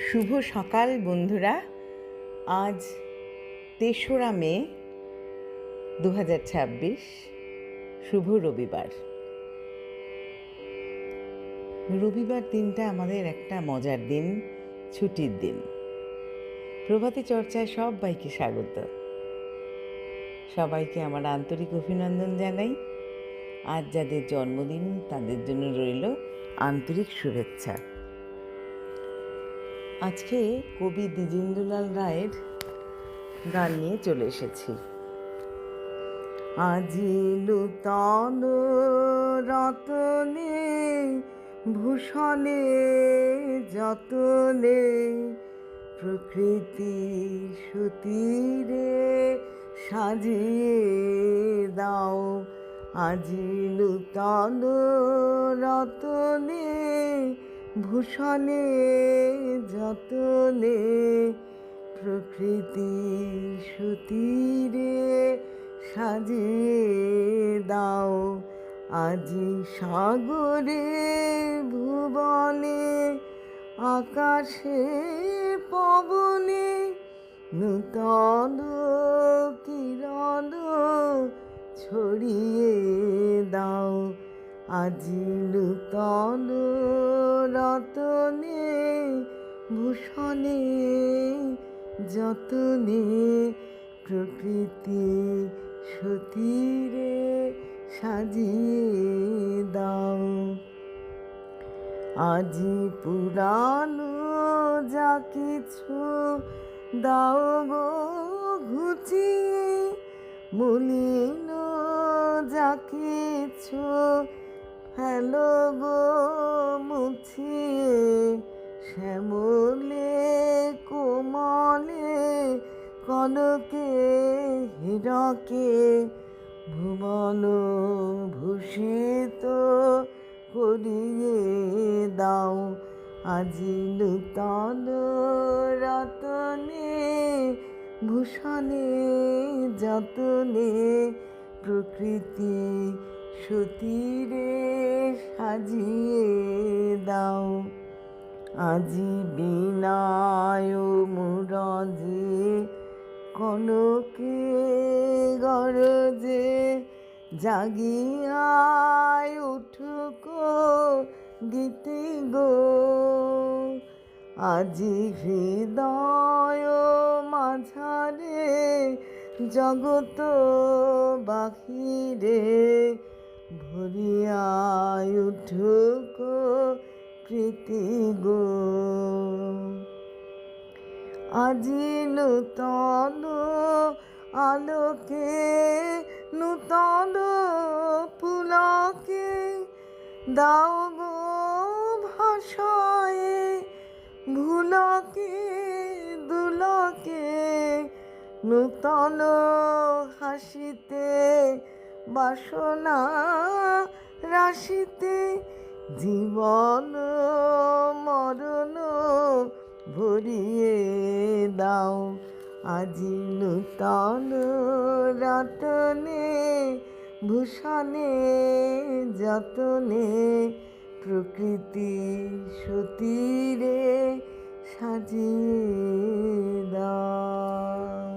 শুভ সকাল বন্ধুরা। আজ ৩রা মে ২০২৬, শুভ রবিবার। রবিবার দিনটা আমাদের একটা মজার দিন, ছুটির দিন। প্রভাতী চর্চায় সবাইকে স্বাগত। সবাইকে আমার আন্তরিক অভিনন্দন জানাই। আজ যাদের জন্মদিন তাদের জন্য রইল আন্তরিক শুভেচ্ছা। আজকে কবি দ্বিজেন্দ্রলাল রায়ের গান নিয়ে চলে এসেছি। আজি নূতন রতনে ভূষণে যতনে প্রকৃতি সুতীরে সাজিয়ে দাও। আজি নূতন রতনে ভূষণে যতনে প্রকৃতি সুতীরে সাজিয়ে দাও। আজি সাগরে ভুবনে আকাশে পবনে নূতন কিরণ ছড়িয়ে দাও। আজি নূতন রতনে ভূষণে যতনে প্রকৃতি সুতীরে সাজিয়ে দাও। আজি পুরানো যা কিছু দাও গো ঘুচিয়ে, মলিন যা কিছু ফেলো গো মুছিয়ে, শ্যামলে কোমলে কনকে হীরকে ভুবন ভূষিত করিয়ে দাও। আজি নূতন রতনে ভূষণে যতনে প্রকৃতি সুতীরে সাজিয়ে দাও। আজি বীণায় মুরজে কনকে গরজে জাগিয়ায় উঠুক গীতি গো। আজি হৃদয় মাঝারে জগত বাহিরে ভরিয়ায় উঠুক প্রীতি গো। আজি নূতন আলোকে নূতন পুলকে দাও গো ভাষায়, ভুলকে দুলকে নূতন হাসিতে বাসনা রাশিতে জীবন মরণ ভরিয়ে দাও। আজি নূতন রতনে ভূষণে যতনে প্রকৃতি সুতীরে সাজিয়ে দাও।